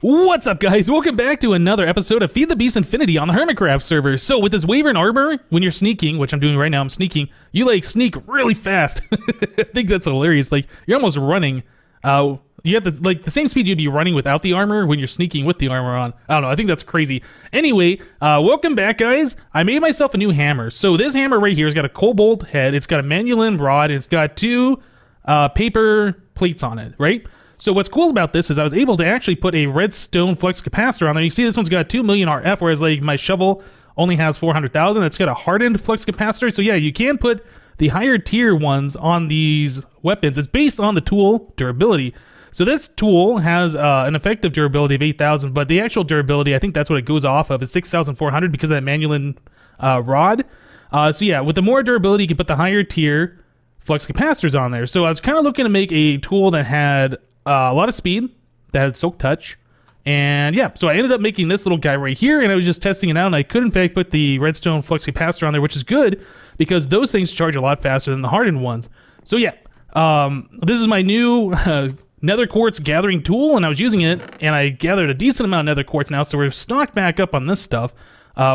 What's up, guys? Welcome back to another episode of FTB Infinity on the HermitCraft server. So with this Wyvern armor, when you're sneaking, which I'm doing right now, I'm sneaking, you like sneak really fast. I think that's hilarious. Like you're almost running. You have the same speed you'd be running without the armor when you're sneaking with the armor on. I don't know. I think that's crazy. Anyway, welcome back, guys. I made myself a new hammer. So this hammer right here has got a cobalt head. It's got a manulin rod. And it's got two paper plates on it, right? So what's cool about this is I was able to actually put a redstone flux capacitor on there. You see this one's got 2 million RF, whereas like my shovel only has 400,000. It's got a hardened flux capacitor. So yeah, you can put the higher tier ones on these weapons. It's based on the tool durability. So this tool has an effective durability of 8,000, but the actual durability, I think that's what it goes off of, is 6,400 because of that manulin rod. So yeah, with the more durability, you can put the higher tier flux capacitors on there. So I was kind of looking to make a tool that had a lot of speed, that had soak touch, and yeah, so I ended up making this little guy right here, and I was just testing it out, and I could in fact put the redstone flux capacitor on there, which is good because those things charge a lot faster than the hardened ones. So yeah, this is my new nether quartz gathering tool, and I was using it, and I gathered a decent amount of nether quartz now, so we're stocked back up on this stuff,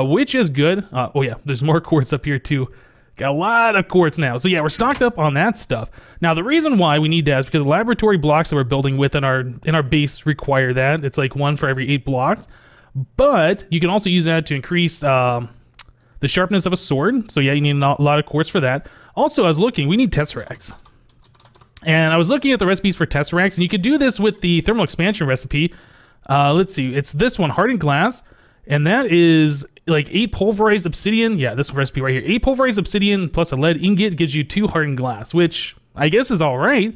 which is good. Oh yeah, there's more quartz up here too. Got a lot of quartz now. So yeah, we're stocked up on that stuff. Now the reason why we need that is because the laboratory blocks that we're building with in our base require that. It's like 1 for every 8 blocks. But you can also use that to increase the sharpness of a sword. So yeah, you need a lot of quartz for that. Also, I was looking, we need tesseracts. And I was looking at the recipes for tesseracts, and you could do this with the thermal expansion recipe. Let's see, it's this one, hardened glass, and that is like 8 pulverized obsidian. Yeah, this recipe right here. 8 pulverized obsidian plus a lead ingot gives you 2 hardened glass, which I guess is all right.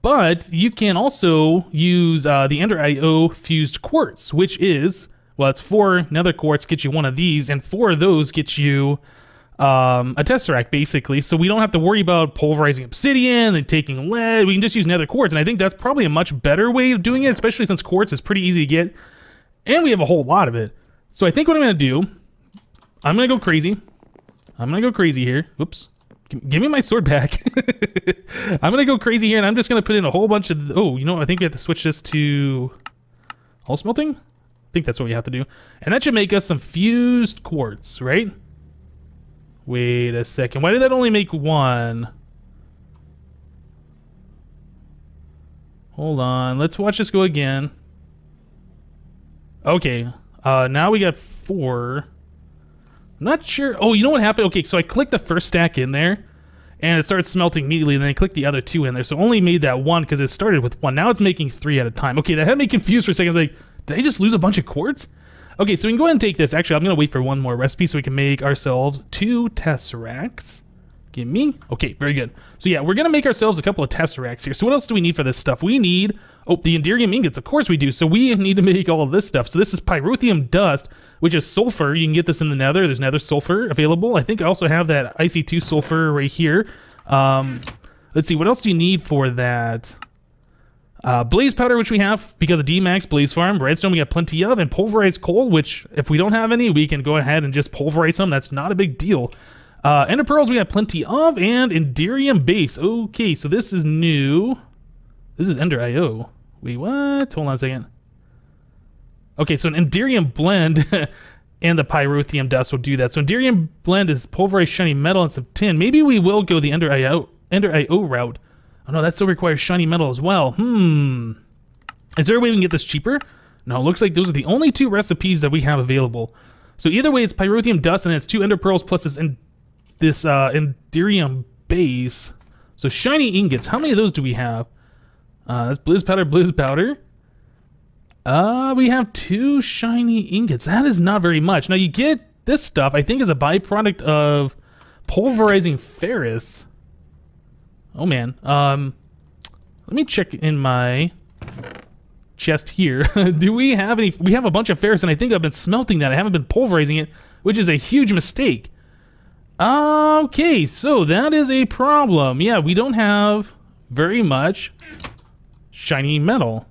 But you can also use the Ender IO fused quartz, which is, well, it's 4 nether quartz gets you 1 of these, and 4 of those get you a tesseract, basically. So we don't have to worry about pulverizing obsidian and taking lead. We can just use nether quartz, and I think that's probably a much better way of doing it, especially since quartz is pretty easy to get, and we have a whole lot of it. So I think what I'm going to do, I'm going to go crazy. I'm going to go crazy here. Whoops. Give me my sword back. I'm going to go crazy here, and I'm just going to put in a whole bunch of... Oh, you know, I think we have to switch this to hull smelting? I think that's what we have to do. And that should make us some fused quartz, right? Wait a second. Why did that only make 1? Hold on. Let's watch this go again. Okay. Now we got 4. I'm not sure. Oh, you know what happened? Okay, so I clicked the first stack in there, and it started smelting immediately, and then I clicked the other 2 in there, so only made that 1 because it started with 1. Now it's making 3 at a time. Okay, that had me confused for a second. I was like, did I just lose a bunch of quartz? Okay, so we can go ahead and take this. Actually, I'm going to wait for 1 more recipe so we can make ourselves 2 tesseracts. Give me. Okay, very good. So yeah, we're going to make ourselves a couple of tesseracts here. So what else do we need for this stuff? We need, oh, the enderium ingots. Of course we do. So we need to make all of this stuff. So this is pyrotheum dust, which is sulfur. You can get this in the nether. There's nether sulfur available. I think I also have that IC2 sulfur right here. Let's see, what else do you need for that? Blaze powder, which we have because of D-Max Blaze Farm. Redstone we got plenty of, and pulverized coal, which if we don't have any, we can go ahead and just pulverize them. That's not a big deal. Ender pearls we have plenty of, and enderium base. Okay, so this is new. This is Ender IO. Wait, what? Hold on a second. Okay, so an enderium blend and the pyrotheum dust will do that. So enderium blend is pulverized shiny metal and some tin. Maybe we will go the Ender IO route. Oh no, that still requires shiny metal as well. Is there a way we can get this cheaper? No, it looks like those are the only 2 recipes that we have available. So either way, it's pyrotheum dust, and then it's 2 ender pearls plus this enderium base. So shiny ingots. How many of those do we have? That's blizz powder. We have 2 shiny ingots. That is not very much. Now you get this stuff, I think, is a byproduct of pulverizing ferrous. Oh man. Let me check in my chest here. Do we have any? We have a bunch of ferrous, and I think I've been smelting that. I haven't been pulverizing it, which is a huge mistake. Okay, so that is a problem. Yeah, we don't have very much shiny metal.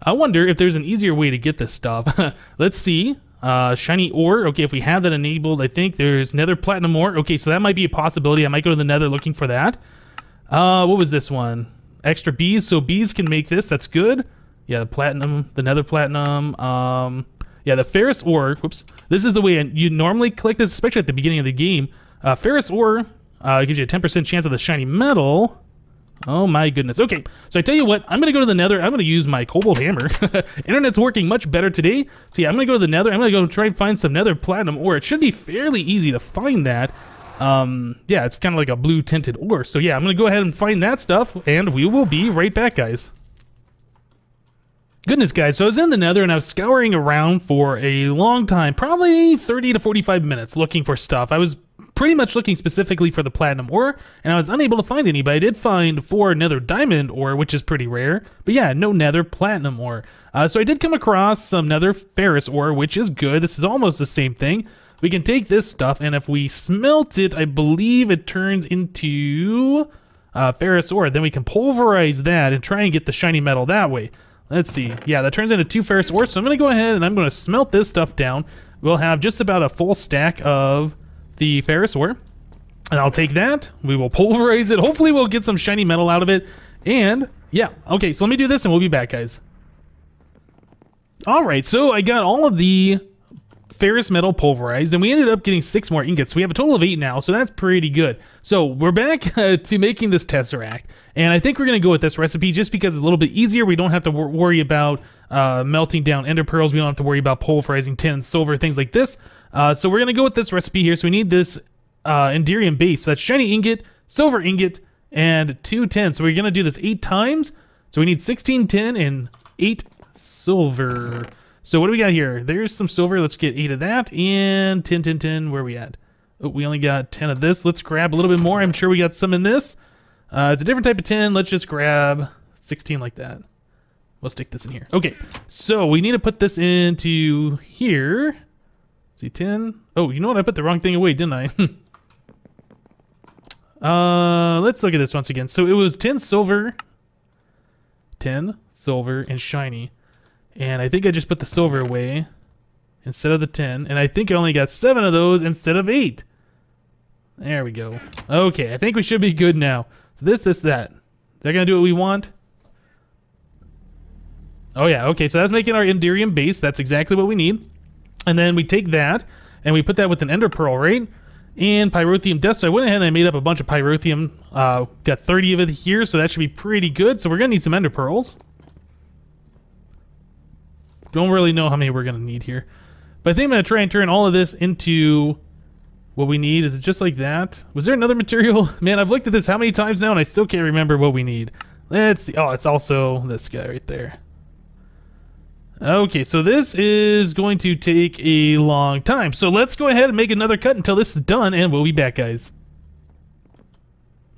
I wonder if there's an easier way to get this stuff. Let's see. Shiny ore. Okay, if we have that enabled, I think there's nether platinum ore. Okay, so that might be a possibility. I might go to the nether looking for that. What was this one? Extra bees. So bees can make this. That's good. Yeah, the platinum, the nether platinum. Yeah, the ferrous ore. Whoops. This is the way you normally collect this, especially at the beginning of the game. Ferrous ore gives you a 10% chance of the shiny metal. Oh my goodness. Okay, so I tell you what, I'm gonna go to the nether. I'm gonna use my cobalt hammer. Internet's working much better today. So yeah, I'm gonna go to the nether. I'm gonna go try and find some nether platinum ore. It should be fairly easy to find that. Yeah, it's kind of like a blue tinted ore. So yeah, I'm gonna go ahead and find that stuff, and we will be right back, guys. Goodness, guys, so I was in the nether and I was scouring around for a long time, probably 30 to 45 minutes looking for stuff. I was pretty much looking specifically for the platinum ore, and I was unable to find any, but I did find 4 nether diamond ore, which is pretty rare. But yeah, no nether platinum ore. So I did come across some nether ferrous ore, which is good. This is almost the same thing. We can take this stuff, and if we smelt it, I believe it turns into ferrous ore. Then we can pulverize that and try and get the shiny metal that way. Let's see. Yeah, that turns into 2 ferrous ore, so I'm going to go ahead and I'm going to smelt this stuff down. We'll have just about a full stack of the ferrous ore, and I'll take that. We will pulverize it. Hopefully we'll get some shiny metal out of it. And yeah, okay, so let me do this and we'll be back, guys. All right, so I got all of the ferrous metal pulverized, and we ended up getting 6 more ingots. We have a total of 8 now, so that's pretty good. So we're back to making this tesseract, and I think we're gonna go with this recipe just because it's a little bit easier. We don't have to worry about melting down ender pearls. We don't have to worry about pulverizing tin and silver, things like this. So we're gonna go with this recipe here. So we need this Enderium base. So that's shiny ingot, silver ingot, and 2 tin. So we're gonna do this 8 times. So we need 16 tin and 8 silver. So what do we got here? There's some silver. Let's get 8 of that. And 10. Where are we at? Oh, we only got 10 of this. Let's grab a little bit more. I'm sure we got some in this. It's a different type of tin. Let's just grab 16 like that. We'll stick this in here. Okay, so we need to put this into here. See, 10. Oh, you know what? I put the wrong thing away, didn't I? Let's look at this once again. So it was 10 silver, and shiny. And I think I just put the silver away instead of the 10. And I think I only got 7 of those instead of 8. There we go. Okay, I think we should be good now. So this, that. Is that going to do what we want? Oh yeah, okay, so that's making our Enderium base. That's exactly what we need. And then we take that, and we put that with an ender pearl, right? And pyrotheum dust. So I went ahead and I made up a bunch of pyrotheum. Got 30 of it here, so that should be pretty good. So we're going to need some ender pearls. Don't really know how many we're going to need here. But I think I'm going to try and turn all of this into what we need. Is it just like that? Was there another material? Man, I've looked at this how many times now, and I still can't remember what we need. Let's see. Oh, it's also this guy right there. Okay, so this is going to take a long time. So let's go ahead and make another cut until this is done, and we'll be back, guys.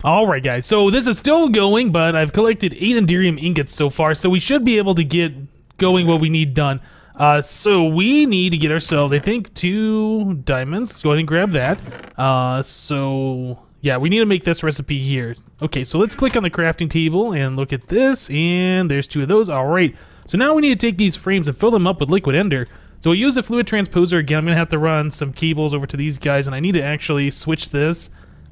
Alright, guys, so this is still going, but I've collected 8 Enderium ingots so far, so we should be able to get going what we need done. So we need to get ourselves, I think, 2 diamonds. Let's go ahead and grab that. So yeah, we need to make this recipe here. Okay, so let's click on the crafting table and look at this, and there's 2 of those. Alright. So now we need to take these frames and fill them up with liquid ender. So we'll use the fluid transposer again. I'm going to have to run some cables over to these guys, and I need to actually switch this.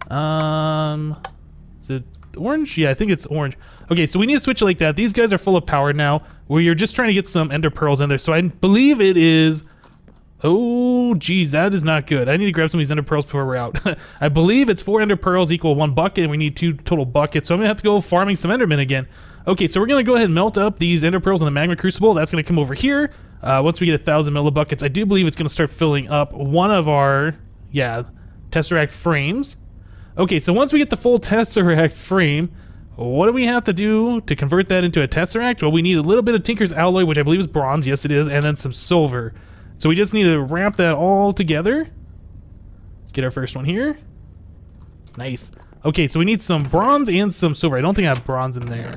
Is it orange? Yeah, I think it's orange. Okay, so we need to switch it like that. These guys are full of power now. We're just trying to get some ender pearls in there. So I believe it is... Oh, geez, that is not good. I need to grab some of these ender pearls before we're out. I believe it's 4 ender pearls equal 1 bucket, and we need 2 total buckets. So I'm going to have to go farming some endermen again. Okay, so we're going to go ahead and melt up these ender pearls in the magma crucible. That's going to come over here. Once we get 1,000 millibuckets, I do believe it's going to start filling up one of our, tesseract frames. Okay, so once we get the full tesseract frame, what do we have to do to convert that into a tesseract? Well, we need a little bit of Tinker's alloy, which I believe is bronze. Yes, it is. And then some silver. So we just need to wrap that all together. Let's get our first one here. Nice. Okay, so we need some bronze and some silver. I don't think I have bronze in there.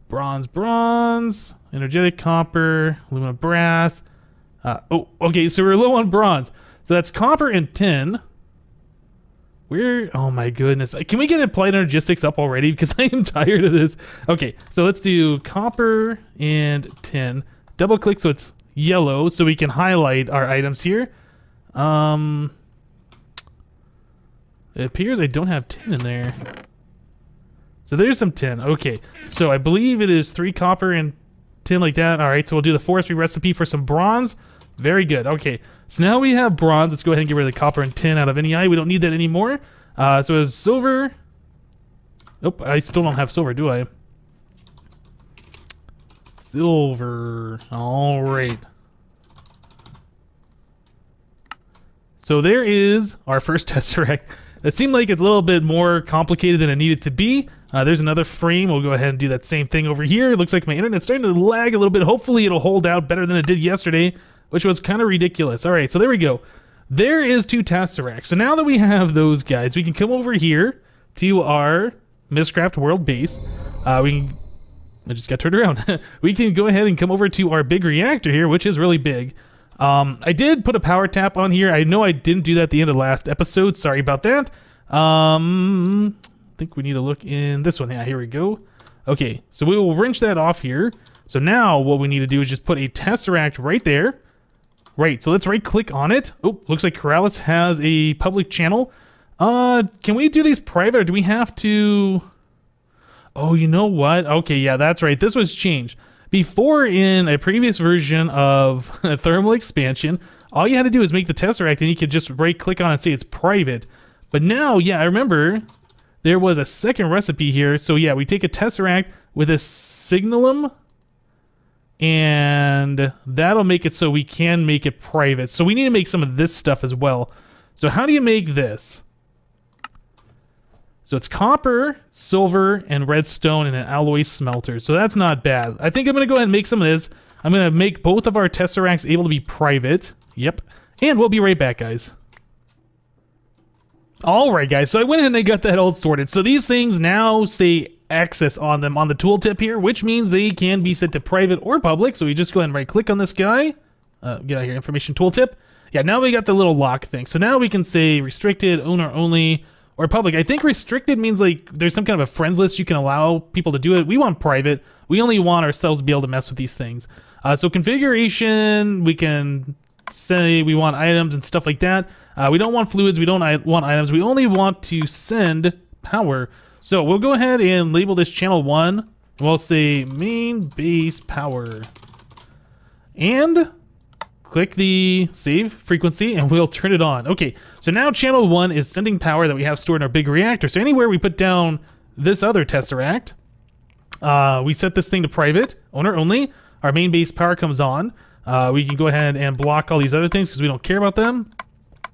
Bronze, energetic copper, aluminum brass. Oh, okay, so we're low on bronze. So that's copper and tin. Oh my goodness. Can we get applied energistics up already? Because I am tired of this. Okay, so let's do copper and tin. Double click so it's yellow so we can highlight our items here. It appears I don't have tin in there. So there's some tin. Okay, so I believe it is 3 copper and tin like that. All right, so we'll do the forestry recipe for some bronze. Very good. Okay, so now we have bronze. Let's go ahead and get rid of the copper and tin out of NEI. We don't need that anymore. So it's silver. Nope, I still don't have silver, do I? Silver. All right. So there is our first tesseract. It seemed like it's a little bit more complicated than it needed to be. There's another frame. We'll go ahead and do that same thing over here. It looks like my internet's starting to lag a little bit. Hopefully it'll hold out better than it did yesterday, which was kind of ridiculous. All right, so there we go. There is 2 tesseracts. So now that we have those guys, we can come over here to our Mistcraft world base. I just got turned around. We can go ahead and come over to our big reactor here, which is really big. I did put a power tap on here. I know I didn't do that at the end of the last episode. Sorry about that. I think we need to look in this one. Yeah, here we go. Okay, so we will wrench that off here. So now what we need to do is just put a tesseract right there. Right, so let's right click on it. Oh, looks like Corrales has a public channel. Can we do these private, or do we have to... Oh, you know what? Okay, yeah, that's right. This was changed. Before, in a previous version of thermal expansion, all you had to do is make the tesseract and you could just right click on it and say it's private. But now, yeah, I remember there was a second recipe here. So yeah, we take a tesseract with a signalum, and that'll make it so we can make it private. So we need to make some of this stuff as well. So how do you make this? So it's copper, silver, and redstone, and an alloy smelter. So that's not bad. I think I'm going to go ahead and make some of this. I'm going to make both of our tesseracts able to be private. Yep. And we'll be right back, guys. Alright, guys. So I went ahead and I got that all sorted. So these things now say access on them on the tooltip here, which means they can be set to private or public. So we just go ahead and right click on this guy. Get out of here, information tooltip. Yeah, now we got the little lock thing. So now we can say restricted, owner only, or public. I think restricted means like there's some kind of a friends list you can allow people to do it. We want private. We only want ourselves to be able to mess with these things. So configuration, we can say we want items and stuff like that. We don't want fluids. We don't want items. We only want to send power. So we'll go ahead and label this channel 1. We'll say main base power. And click the save frequency and we'll turn it on. Okay, so now channel 1 is sending power that we have stored in our big reactor. So anywhere we put down this other tesseract, we set this thing to private, owner only. Our main base power comes on. We can go ahead and block all these other things because we don't care about them.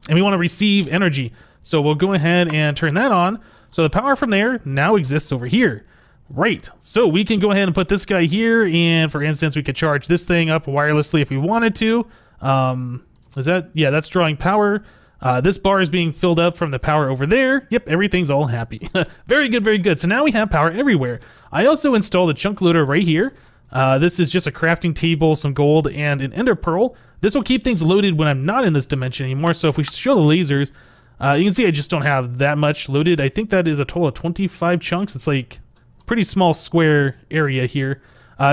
And we want to receive energy. So we'll go ahead and turn that on. So the power from there now exists over here. Right, so we can go ahead and put this guy here, and for instance, we could charge this thing up wirelessly if we wanted to. Is that, yeah, that's drawing power. This bar is being filled up from the power over there. Yep, everything's all happy. Very good, very good. So now we have power everywhere. I also installed a chunk loader right here. This is just a crafting table, some gold, and an ender pearl. This will keep things loaded when I'm not in this dimension anymore. So if we show the lasers, you can see I just don't have that much loaded. I think that is a total of 25 chunks. It's like pretty small square area here.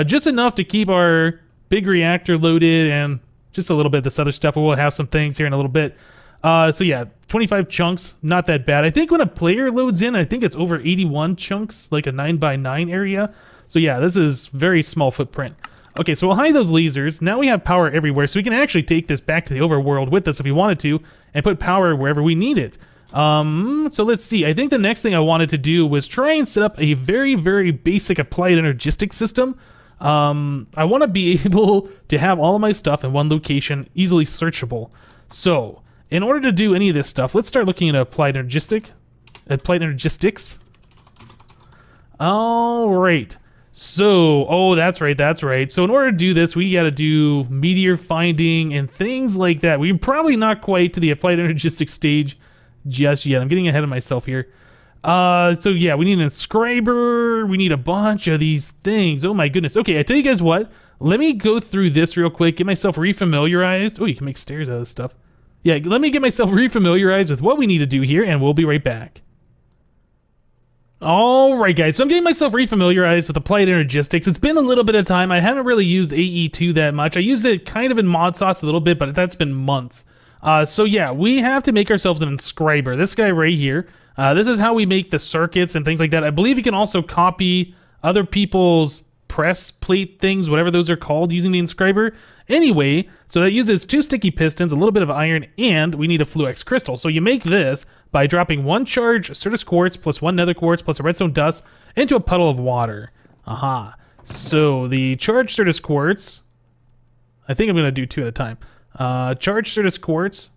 Just enough to keep our big reactor loaded and just a little bit of this other stuff. We'll have some things here in a little bit. So yeah, 25 chunks, not that bad. I think when a player loads in, I think it's over 81 chunks, like a 9x9 area. So yeah, this is very small footprint. Okay, so we'll hide those lasers. Now we have power everywhere, so we can actually take this back to the overworld with us if we wanted to, and put power wherever we need it. So let's see. I think the next thing I wanted to do was try and set up a very, very basic applied energistic system. I want to be able to have all of my stuff in one location, easily searchable. So in order to do any of this stuff, let's start looking at applied energistics. All right. So, oh, that's right, that's right. So in order to do this, we got to do meteor finding and things like that. We're probably not quite to the applied energistic stage just yet. I'm getting ahead of myself here. So yeah, we need an inscriber. We need a bunch of these things. Oh my goodness. Okay, I tell you guys what. Let me go through this real quick, get myself refamiliarized. Oh, you can make stairs out of this stuff. Yeah, let me get myself refamiliarized with what we need to do here, and we'll be right back. Alright guys, so I'm getting myself refamiliarized with applied energistics. It's been a little bit of time. I haven't really used AE2 that much. I used it kind of in mod sauce a little bit, but that's been months. So yeah, we have to make ourselves an inscriber. This guy right here. This is how we make the circuits and things like that. I believe you can also copy other people's press plate things, whatever those are called, using the inscriber. Anyway, so that uses 2 sticky pistons, a little bit of iron, and we need a fluix crystal. So you make this by dropping 1 charge Certus quartz plus 1 nether quartz plus a redstone dust into a puddle of water. Aha. So the charged Certus quartz, I think I'm going to do 2 at a time. Charged Certus quartz,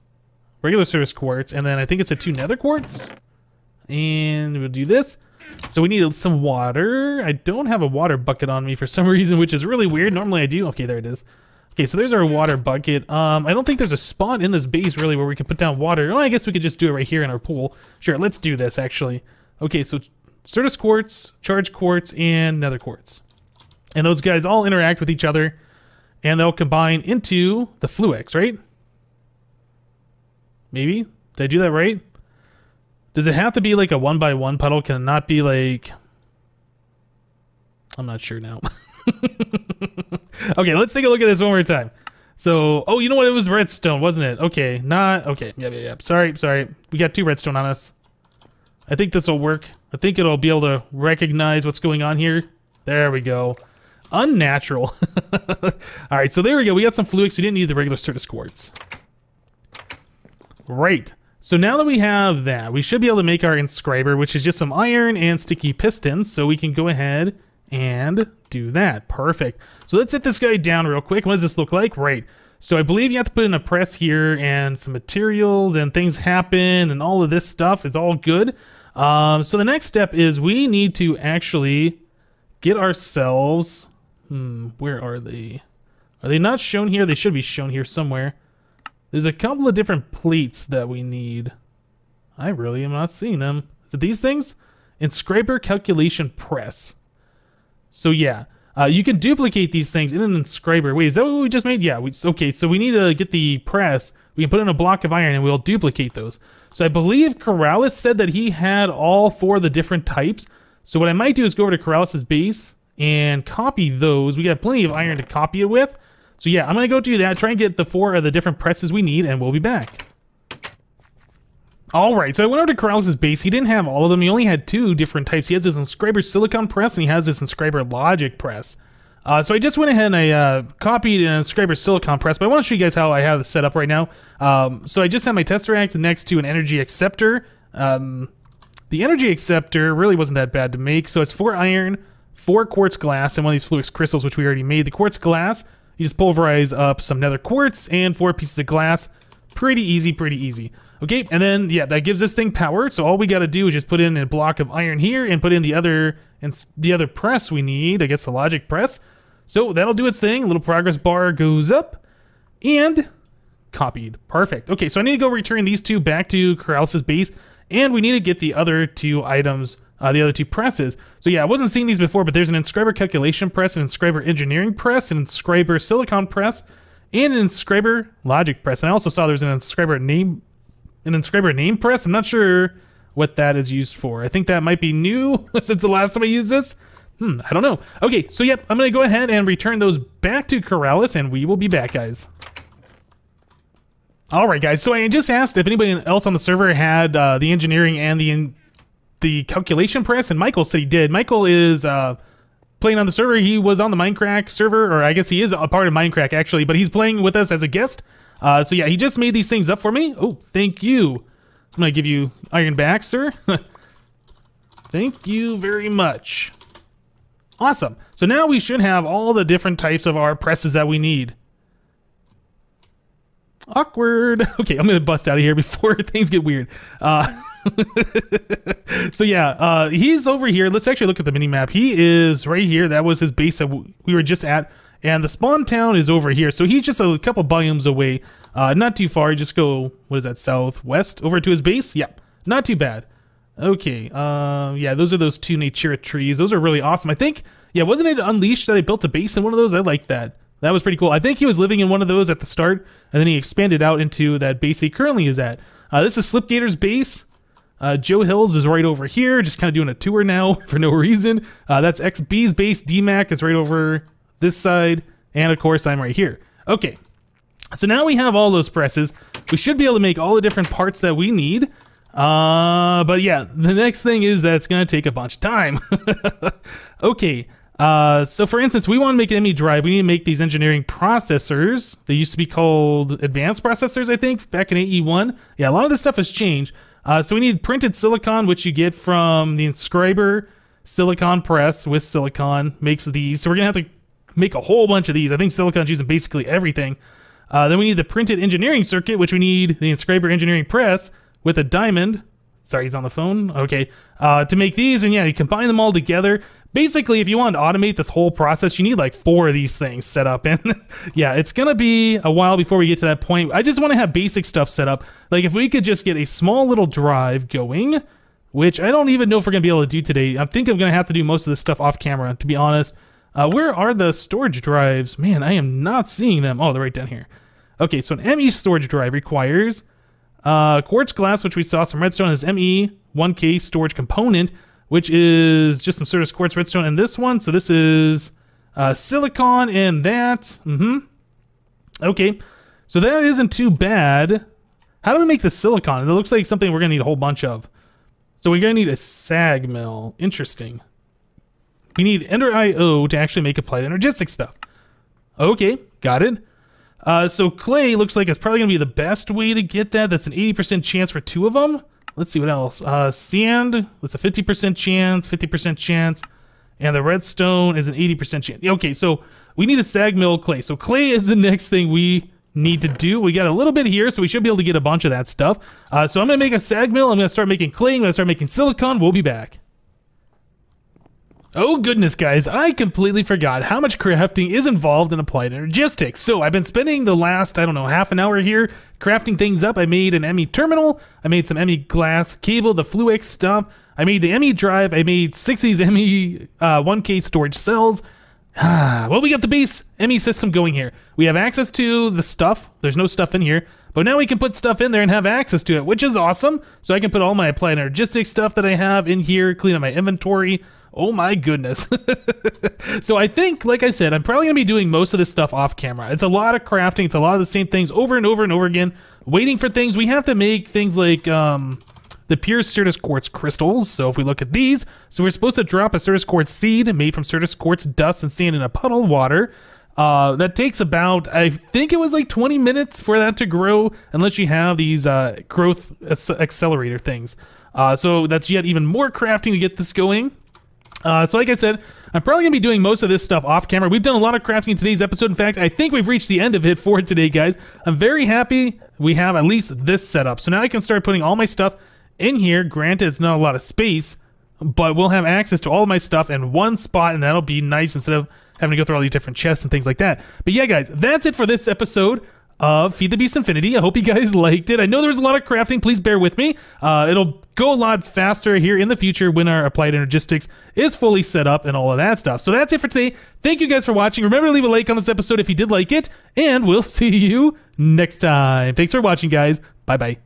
regular Certus quartz, and then I think it's a 2 nether quartz. And we'll do this. So we need some water. I don't have a water bucket on me for some reason, which is really weird. Normally I do. Okay, there it is. Okay, so there's our water bucket. I don't think there's a spot in this base really where we can put down water. Well, I guess we could just do it right here in our pool. Sure, let's do this actually. Okay, so Certus quartz, charged quartz, and nether quartz. And those guys all interact with each other, and they'll combine into the fluix, right? Maybe? Did I do that right? Does it have to be like a 1x1 puddle? Can it not be like... I'm not sure now. Okay, let's take a look at this one more time. So, oh, you know what? It was redstone, wasn't it? Okay, not... Okay, yeah. Sorry. We got 2 redstone on us. I think this will work. I think it'll be able to recognize what's going on here. There we go. Unnatural. Alright, so there we go. We got some fluix. We didn't need the regular Certus quartz. Right. So now that we have that, we should be able to make our inscriber, which is just some iron and sticky pistons. So we can go ahead and do that. Perfect. So let's hit this guy down real quick. What does this look like? Right. So I believe you have to put in a press here and some materials and things happen and all of this stuff. It's all good. So the next step is we need to actually get ourselves... where are they? Are they not shown here? They should be shown here somewhere. There's a couple of different plates that we need. I really am not seeing them. Is it these things? Inscriber calculation press. So yeah, you can duplicate these things in an inscriber. Wait, is that what we just made? Yeah, okay, so we need to get the press. We can put in a block of iron and we'll duplicate those. So I believe Corrales said that he had all 4 of the different types. So what I might do is go over to Corrales' base and copy those. We got plenty of iron to copy it with. So yeah, I'm going to go do that, try and get the 4 of the different presses we need, and we'll be back. Alright, so I went over to Corrales' base. He didn't have all of them. He only had 2 different types. He has this inscriber silicon press, and he has this inscriber logic press. So I just went ahead and I copied an inscriber silicon press, but I want to show you guys how I have this set up right now. So I just have my tesseract next to an energy acceptor. The energy acceptor really wasn't that bad to make. So it's 4 iron, 4 quartz glass, and one of these fluix crystals, which we already made. The quartz glass, you just pulverize up some nether quartz and 4 pieces of glass. Pretty easy. Okay, and then, yeah, that gives this thing power. So all we got to do is just put in a block of iron here and put in the other press we need, I guess the logic press. So that'll do its thing. A little progress bar goes up and copied. Perfect. Okay, so I need to go return these 2 back to Corrales' base, and we need to get the other 2 items, the other 2 presses. So yeah, I wasn't seeing these before, but there's an inscriber calculation press, an inscriber engineering press, an inscriber silicon press, and an inscriber logic press. And I also saw there's an inscriber name press. I'm not sure what that is used for. I think that might be new since the last time I used this. I don't know. Okay, so yep, I'm gonna go ahead and return those back to Corrales, and we will be back, guys. Alright guys, so I just asked if anybody else on the server had the engineering and the calculation press, and Michael said he did. Michael is playing on the server. He was on the Minecraft server, or I guess he is a part of Minecraft actually, but he's playing with us as a guest. So yeah, he just made these things up for me. Oh, thank you. I'm gonna give you iron back, sir. Thank you very much. Awesome. So now we should have all the different types of our presses that we need. Awkward. Okay, I'm gonna bust out of here before things get weird. So yeah, he's over here. Let's actually look at the mini map. He is right here. That was his base that we were just at, and the spawn town is over here. So he's just a couple biomes away. Not too far. Just go, what is that, southwest over to his base? Yep, not too bad. Okay, yeah, those are those 2 Natura trees. Those are really awesome. I think, yeah, wasn't it Unleashed that I built a base in one of those? I like that. That was pretty cool. I think he was living in one of those at the start, and then he expanded out into that base he currently is at. This is Slipgator's base. Joe Hills is right over here, just kind of doing a tour now for no reason. That's XB's base. DMAC is right over this side, and of course I'm right here. Okay, so now we have all those presses. We should be able to make all the different parts that we need. But yeah, the next thing is that it's gonna take a bunch of time. Okay, So for instance, we want to make an ME drive. We need to make these engineering processors. They used to be called advanced processors, I think, back in AE1. Yeah, a lot of this stuff has changed. So we need printed silicon, which you get from the inscriber silicon press with silicon makes these. So we're going to have to make a whole bunch of these. I think silicon's using basically everything. Then we need the printed engineering circuit, which we need the inscriber engineering press with a diamond. Sorry, he's on the phone. Okay. To make these, and yeah, you combine them all together. Basically, if you want to automate this whole process, you need like 4 of these things set up. And yeah, it's going to be a while before we get to that point. I just want to have basic stuff set up. Like if we could just get a small little drive going, which I don't even know if we're going to be able to do today. I think I'm going to have to do most of this stuff off camera, to be honest. Where are the storage drives? Man, I am not seeing them. Oh, they're right down here. Okay, so an ME storage drive requires quartz glass, which we saw, some redstone, is ME 1K storage component, which is just some Certus quartz redstone in this one. So this is silicon and that. Okay, so that isn't too bad. How do we make the silicon? It looks like something we're going to need a whole bunch of. So we're going to need a sag mill. Interesting. We need Ender IO to actually make applied energistics stuff. Okay, got it. So clay looks like it's probably going to be the best way to get that. That's an 80% chance for 2 of them. Let's see what else. Sand, that's a 50% chance, 50% chance. And the redstone is an 80% chance. Okay, so we need a sag mill clay. So clay is the next thing we need to do. We got a little bit here, so we should be able to get a bunch of that stuff. So I'm going to make a sag mill. I'm going to start making clay. I'm going to start making silicon. We'll be back. Oh goodness, guys, I completely forgot how much crafting is involved in applied energistics. So I've been spending the last, I don't know, half an hour here crafting things up. I made an ME terminal, I made some ME glass cable, the Fluix stuff, I made the ME drive, I made 6 of these ME 1K storage cells. Well, we got the base ME system going here. We have access to the stuff. There's no stuff in here, but now we can put stuff in there and have access to it, which is awesome. So I can put all my applied energistics stuff that I have in here, clean up my inventory. Oh my goodness. So I think, like I said, I'm probably going to be doing most of this stuff off camera. It's a lot of crafting. It's a lot of the same things over and over and over again, waiting for things. We have to make things like the pure Certus quartz crystals. So if we look at these, so we're supposed to drop a Certus quartz seed made from Certus quartz dust and sand in a puddle of water. That takes about, I think it was like 20 minutes for that to grow, unless you have these growth accelerator things. So that's yet even more crafting to get this going. So like I said, I'm probably going to be doing most of this stuff off camera. We've done a lot of crafting in today's episode. In fact, I think we've reached the end of it for today, guys. I'm very happy we have at least this set up. So now I can start putting all my stuff in here. Granted, it's not a lot of space, but we'll have access to all of my stuff in one spot, and that'll be nice instead of having to go through all these different chests and things like that. But yeah, guys, that's it for this episode of Feed the Beast Infinity. I hope you guys liked it. I know there was a lot of crafting. Please bear with me. It'll go a lot faster here in the future when our applied energistics is fully set up and all of that stuff. So that's it for today. Thank you guys for watching. Remember to leave a like on this episode if you did like it, and we'll see you next time. Thanks for watching, guys. Bye-bye.